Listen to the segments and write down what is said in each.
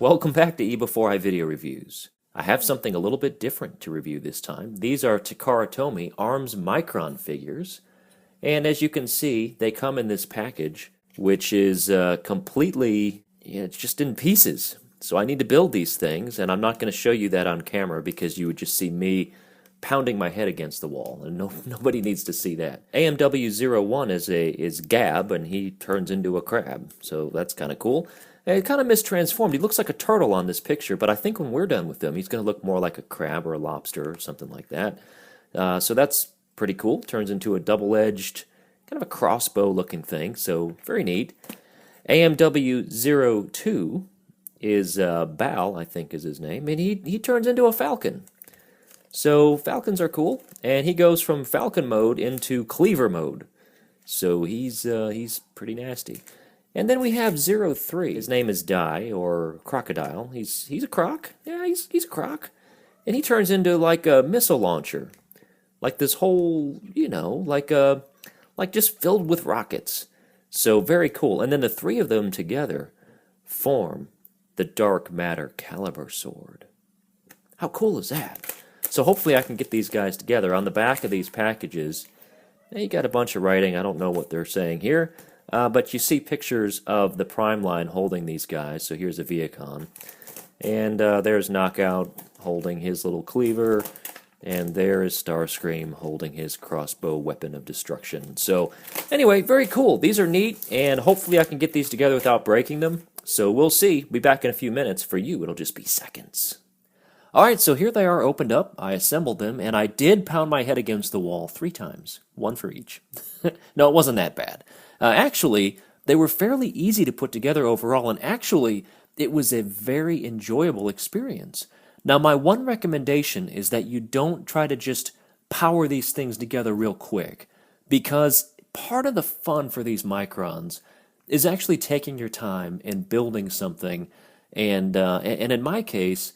Welcome back to eBEFOREi Video Reviews. I have something a little bit different to review this time. These are Takara Tomy ARMS Micron figures, and as you can see, they come in this package, which is completely, it's just in pieces. So I need to build these things, and I'm not going to show you that on camera because you would just see me pounding my head against the wall, and nobody needs to see that. AMW-01 is Gab, and he turns into a crab, so that's kind of cool. And kind of mistransformed. He looks like a turtle on this picture, but I think when we're done with him, he's going to look more like a crab or a lobster or something like that. So that's pretty cool. Turns into a double-edged, kind of a crossbow-looking thing, so very neat. AMW-02 is Bal, I think is his name, and he turns into a falcon. So falcons are cool, and he goes from falcon mode into cleaver mode. So he's pretty nasty. And then we have 03. His name is Dai, or Crocodile. He's a croc. Yeah, he's a croc. And he turns into like a missile launcher. Like this whole, like just filled with rockets. So very cool. And then the three of them together form the Dark Matter Calibur sword. How cool is that? So hopefully I can get these guys together. On the back of these packages, you got a bunch of writing. I don't know what they're saying here. But you see pictures of the Prime line holding these guys. So here's a Viacon. And there's Knockout holding his little cleaver. And there is Starscream holding his crossbow weapon of destruction. So anyway, very cool. These are neat. And hopefully I can get these together without breaking them. So we'll see. Be back in a few minutes. For you, it'll just be seconds. Alright, so here they are opened up. I assembled them. And I did pound my head against the wall 3 times. 1 for each. No, it wasn't that bad. Actually, they were fairly easy to put together overall, and actually, it was a very enjoyable experience. Now, my one recommendation is that you don't try to just power these things together real quick, because part of the fun for these Microns is actually taking your time and building something, and in my case,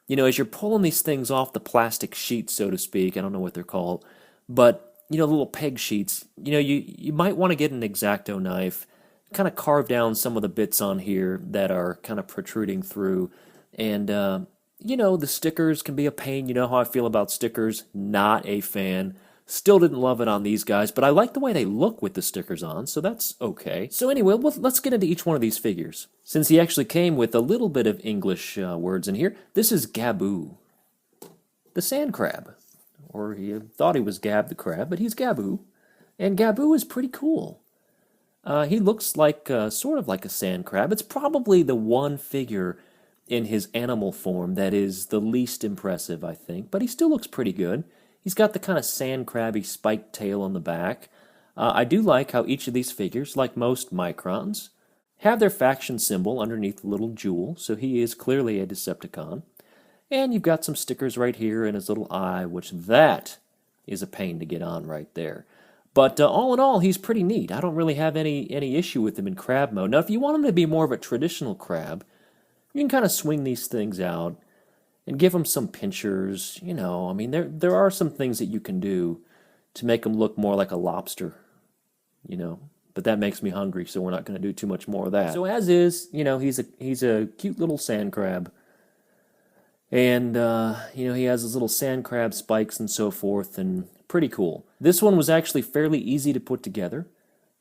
as you're pulling these things off the plastic sheet, so to speak, I don't know what they're called, but little peg sheets, you might want to get an X-Acto knife, kind of carve down some of the bits on here that are kind of protruding through. And, the stickers can be a pain. You know how I feel about stickers. Not a fan. Still didn't love it on these guys, but I like the way they look with the stickers on, so that's okay. So anyway, let's get into each one of these figures. Since he actually came with a little bit of English words in here, this is Gabu, the sand crab. Or he thought he was Gab the crab, but he's Gabu. And Gabu is pretty cool. He looks like sort of like a sand crab. It's probably the one figure in his animal form that is the least impressive, I think. But he still looks pretty good. He's got the kind of sand crabby spiked tail on the back. I do like how each of these figures, like most Microns, have their faction symbol underneath the little jewel. So he is clearly a Decepticon. And you've got some stickers right here in his little eye, which that is a pain to get on right there. But all in all, he's pretty neat. I don't really have any issue with him in crab mode. Now, if you want him to be more of a traditional crab, you can kind of swing these things out and give him some pinchers. I mean, there are some things that you can do to make him look more like a lobster, But that makes me hungry, so we're not going to do too much more of that. So as is, he's a cute little sand crab. And, he has his little sand crab spikes and so forth, and pretty cool. This one was actually fairly easy to put together.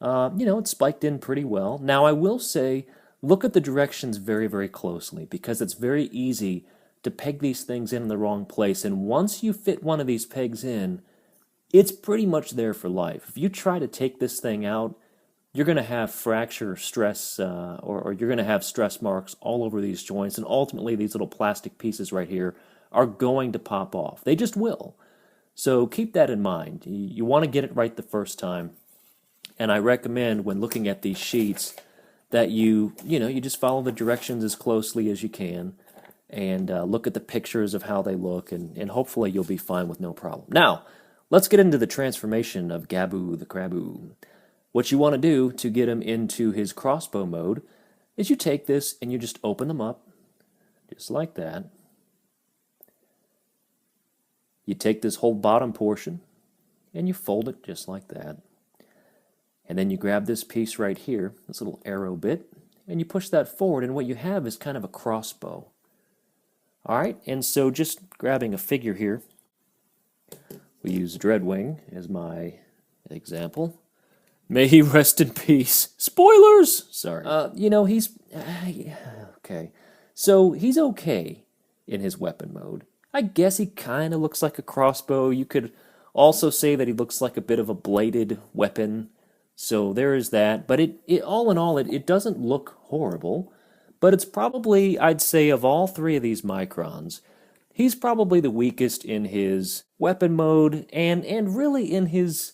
It spiked in pretty well. Now, I will say, look at the directions very, very closely, because it's very easy to peg these things in the wrong place, and once you fit one of these pegs in, it's pretty much there for life. If you try to take this thing out, you're going to have fracture stress, or you're going to have stress marks all over these joints, and ultimately these little plastic pieces right here are going to pop off. They just will. So keep that in mind. You want to get it right the first time, and I recommend when looking at these sheets that you just follow the directions as closely as you can, and look at the pictures of how they look, and hopefully you'll be fine with no problem. Now, let's get into the transformation of Gabu the Crabu. What you want to do to get him into his crossbow mode is you take this and you just open them up, just like that. You take this whole bottom portion and you fold it just like that. And then you grab this piece right here, this little arrow bit, and you push that forward, and what you have is kind of a crossbow. All right, and so just grabbing a figure here, we use Dreadwing as my example. May he rest in peace. Spoilers! Sorry. You know, he's... okay. So, he's okay in his weapon mode. I guess he kind of looks like a crossbow. You could also say that he looks like a bit of a bladed weapon. So, there is that. But all in all, it doesn't look horrible. But it's probably, I'd say, of all three of these Microns, he's probably the weakest in his weapon mode and really in his...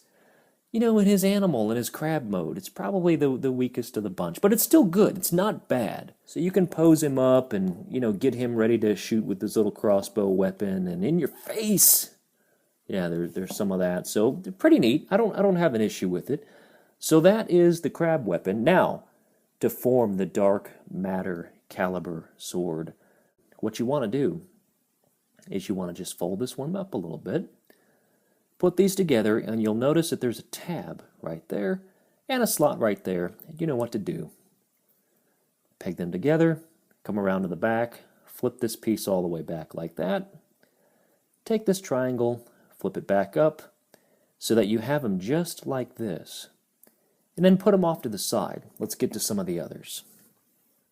you know, in his animal, in his crab mode. It's probably the weakest of the bunch. But it's still good. It's not bad. So you can pose him up and, you know, get him ready to shoot with this little crossbow weapon. And in your face! Yeah, there's some of that. So, pretty neat. I don't have an issue with it. So that is the crab weapon. Now, to form the Dark Matter Calibur sword, what you want to do is you want to just fold this one up a little bit. Put these together, and you'll notice that there's a tab right there and a slot right there. You know what to do. Peg them together, come around to the back, flip this piece all the way back like that. Take this triangle, flip it back up so that you have them just like this. And then put them off to the side. Let's get to some of the others.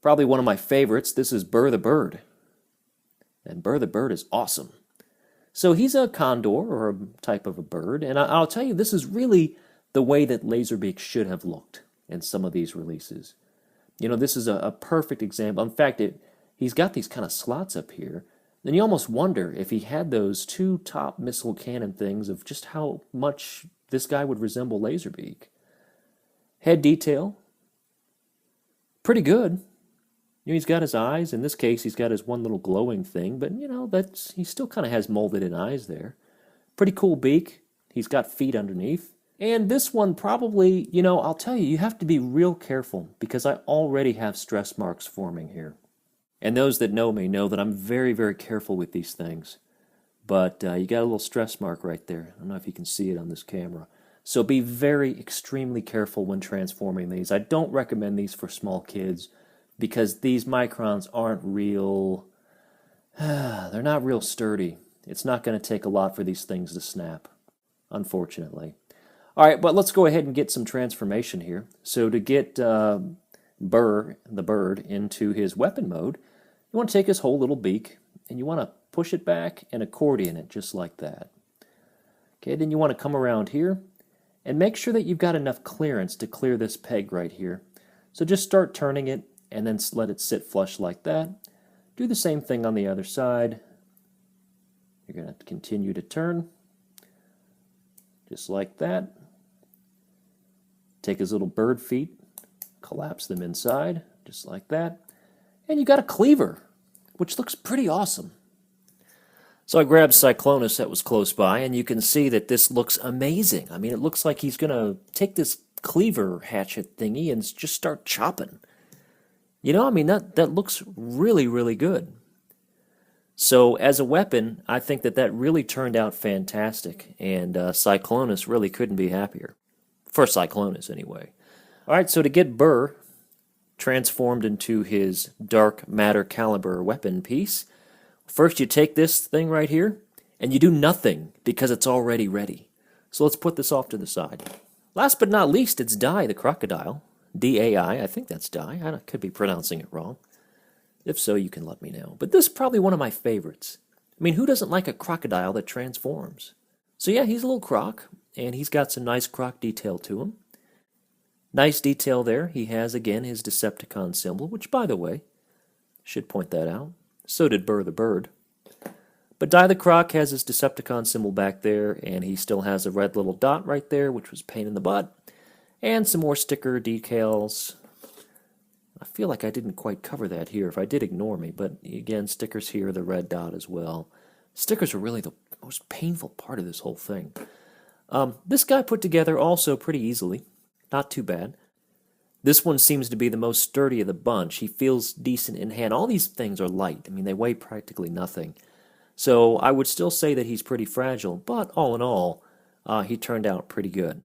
Probably one of my favorites, this is Bertha Bird. And Bertha Bird is awesome. So he's a condor, or a type of a bird, and I'll tell you, this is really the way that Laserbeak should have looked in some of these releases. You know, this is a perfect example. In fact, he's got these kind of slots up here, and you almost wonder if he had those two top missile cannon things of just how much this guy would resemble Laserbeak. Head detail, pretty good. You know, he's got his eyes. In this case, he's got his one little glowing thing, but, you know, he still kind of has molded in eyes there. Pretty cool beak. He's got feet underneath. And this one probably, you know, I'll tell you, you have to be real careful because I already have stress marks forming here. And those that know me know that I'm very, very careful with these things. But you got a little stress mark right there. I don't know if you can see it on this camera. So be very, extremely careful when transforming these. I don't recommend these for small kids, because these Microns aren't real, they're not real sturdy. It's not going to take a lot for these things to snap, unfortunately. All right, but let's go ahead and get some transformation here. So to get Bur, the bird, into his weapon mode, you want to take his whole little beak, and you want to push it back and accordion it just like that. Okay, then you want to come around here, and make sure that you've got enough clearance to clear this peg right here. So just start turning it, and then let it sit flush like that. Do the same thing on the other side. You're going to continue to turn, just like that. Take his little bird feet, collapse them inside, just like that. And you got a cleaver, which looks pretty awesome. So I grabbed Cyclonus that was close by, and you can see that this looks amazing. I mean, it looks like he's going to take this cleaver hatchet thingy and just start chopping. You know, I mean, that looks really, really good. So as a weapon, I think that really turned out fantastic, and Cyclonus really couldn't be happier. For Cyclonus, anyway. All right, so to get Bur transformed into his Dark Matter Calibur weapon piece, first you take this thing right here, and you do nothing because it's already ready. So let's put this off to the side. Last but not least, it's Dai the crocodile. D-A-I, I think that's Dai. I could be pronouncing it wrong. If so, you can let me know. But this is probably one of my favorites. I mean, who doesn't like a crocodile that transforms? So yeah, he's a little croc, and he's got some nice croc detail to him. Nice detail there. He has, again, his Decepticon symbol, which, by the way, should point that out. So did Bertha Bird. But Dai the Croc has his Decepticon symbol back there, and he still has a red little dot right there, which was a pain in the butt. And some more sticker decals. I feel like I didn't quite cover that here. If I did, ignore me. But again, stickers here, the red dot as well. Stickers are really the most painful part of this whole thing. This guy put together also pretty easily. Not too bad. This one seems to be the most sturdy of the bunch. He feels decent in hand. All these things are light. I mean, they weigh practically nothing. So I would still say that he's pretty fragile. But all in all, he turned out pretty good.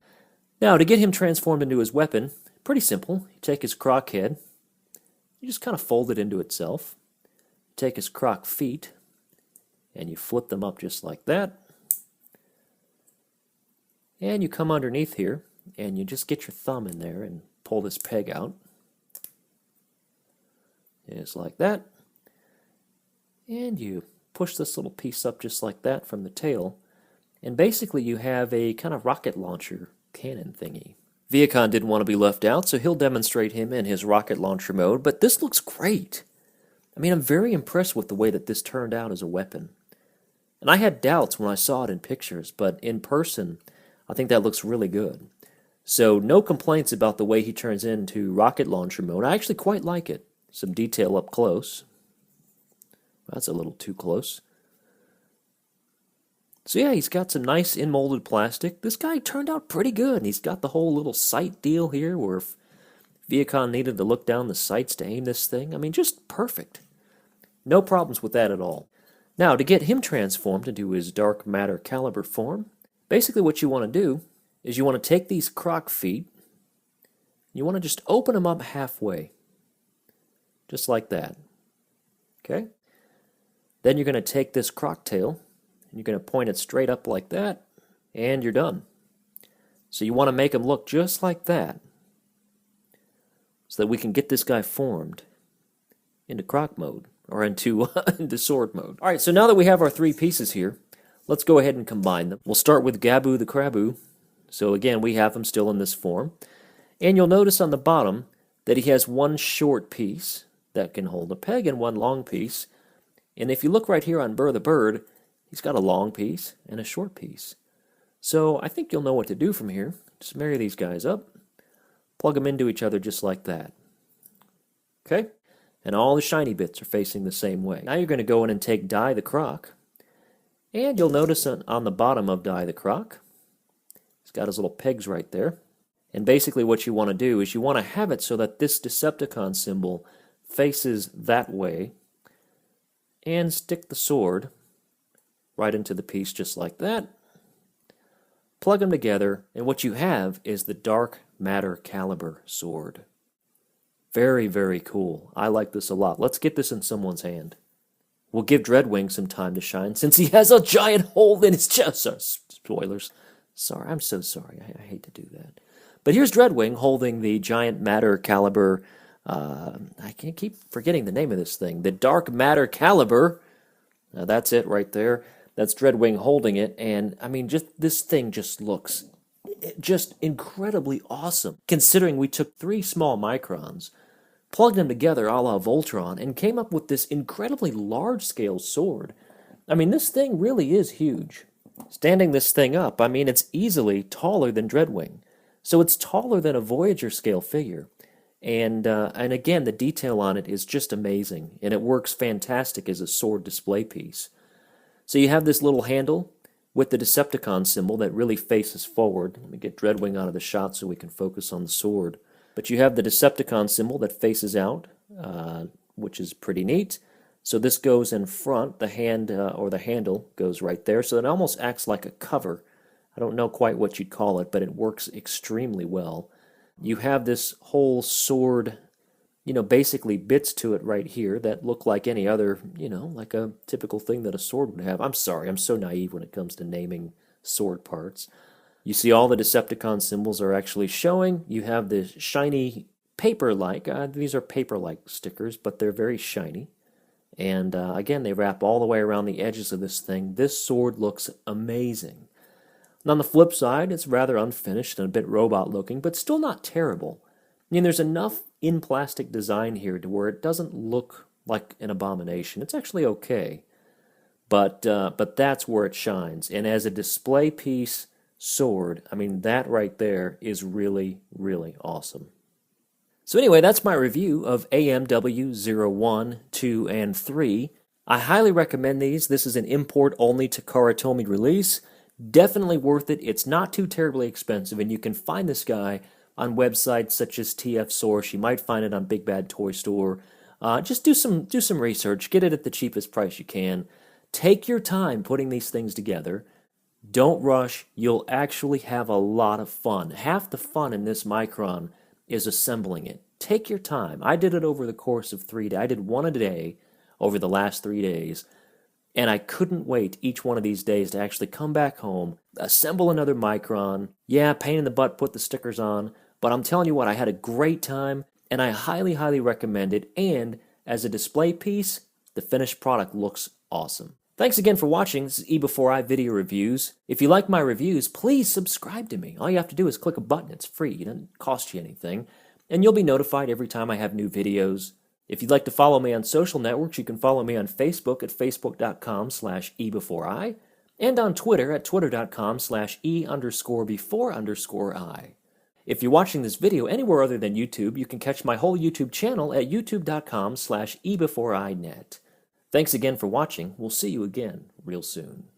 Now, to get him transformed into his weapon, pretty simple. You take his croc head, You just kind of fold it into itself. Take his Croc feet, and you flip them up just like that. And you come underneath here, and you just get your thumb in there and pull this peg out. Just like that. And you push this little piece up just like that from the tail. And basically you have a kind of rocket launcher cannon thingy. Viacon didn't want to be left out, so he'll demonstrate him in his rocket launcher mode, but this looks great. I mean, I'm very impressed with the way that this turned out as a weapon. And I had doubts when I saw it in pictures, but in person, I think that looks really good. So no complaints about the way he turns into rocket launcher mode. I actually quite like it. Some detail up close. That's a little too close. So yeah, he's got some nice in-molded plastic. This guy turned out pretty good. And he's got the whole little sight deal here where if Viacon needed to look down the sights to aim this thing, I mean, just perfect. No problems with that at all. Now, to get him transformed into his Dark Matter Calibur form, basically what you want to do is you want to take these Croc feet, you want to just open them up halfway, just like that. Okay? Then you're going to take this Croc tail, and you're going to point it straight up like that, and you're done. So you want to make him look just like that, so that we can get this guy formed into Croc mode, or into sword mode. Alright, so now that we have our three pieces here, let's go ahead and combine them. We'll start with Gabu the Crabu. So again, we have him still in this form. And you'll notice on the bottom that he has one short piece that can hold a peg and one long piece. And if you look right here on Bertha Bird, he's got a long piece and a short piece. So I think you'll know what to do from here. Just marry these guys up, plug them into each other just like that. Okay? And all the shiny bits are facing the same way. Now you're going to go in and take Dai the Croc. And you'll notice on the bottom of Dai the Croc, he's got his little pegs right there. And basically what you want to do is you want to have it so that this Decepticon symbol faces that way. And stick the sword right into the piece just like that. Plug them together, and what you have is the Dark Matter Calibur sword. Very, very cool. I like this a lot. Let's get this in someone's hand. We'll give Dreadwing some time to shine since he has a giant hole in his chest. Spoilers. Sorry, I'm so sorry. I hate to do that. But here's Dreadwing holding the giant Matter Calibur. I can't keep forgetting the name of this thing. The Dark Matter Calibur. That's it right there. That's Dreadwing holding it. And, I mean, just this thing just looks just incredibly awesome. Considering we took 3 small Microns, plugged them together a la Voltron, and came up with this incredibly large-scale sword. I mean, this thing really is huge. Standing this thing up, I mean, it's easily taller than Dreadwing. So it's taller than a Voyager-scale figure. And again, the detail on it is just amazing, and it works fantastic as a sword display piece. So you have this little handle with the Decepticon symbol that really faces forward. Let me get Dreadwing out of the shot so we can focus on the sword. But you have the Decepticon symbol that faces out, which is pretty neat. So this goes in front, the hand or the handle goes right there, so it almost acts like a cover. I don't know quite what you'd call it, but it works extremely well. You have this whole sword, basically bits to it right here that look like any other, like a typical thing that a sword would have. I'm sorry, I'm so naive when it comes to naming sword parts. You see all the Decepticon symbols are actually showing. You have the shiny paper-like, these are paper-like stickers, but they're very shiny. And again, they wrap all the way around the edges of this thing. This sword looks amazing. And on the flip side, it's rather unfinished and a bit robot-looking, but still not terrible. I mean, there's enough in-plastic design here to where it doesn't look like an abomination. It's actually okay. But that's where it shines. And as a display piece sword, I mean, that right there is really, really awesome. So anyway, that's my review of AMW-01, 2, and 3. I highly recommend these. This is an import-only Takara Tomy release. Definitely worth it. It's not too terribly expensive, and you can find this guy on websites such as TF Source. You might find it on Big Bad Toy Store. Just do some research. Get it at the cheapest price you can. Take your time putting these things together. Don't rush. You'll actually have a lot of fun. Half the fun in this Micron is assembling it. Take your time. I did it over the course of 3 days. I did one a day over the last 3 days, and I couldn't wait each one of these days to actually come back home, assemble another Micron. Yeah, pain in the butt, put the stickers on, but I'm telling you what, I had a great time, and I highly, highly recommend it, and as a display piece, the finished product looks awesome. Thanks again for watching. This is eBEFOREi Video Reviews. If you like my reviews, please subscribe to me. All you have to do is click a button. It's free. It doesn't cost you anything. And you'll be notified every time I have new videos. If you'd like to follow me on social networks, you can follow me on Facebook at facebook.com/eBEFOREi and on Twitter at twitter.com/e_before_I. If you're watching this video anywhere other than YouTube, you can catch my whole YouTube channel at youtube.com/eBEFOREiNet. Thanks again for watching. We'll see you again real soon.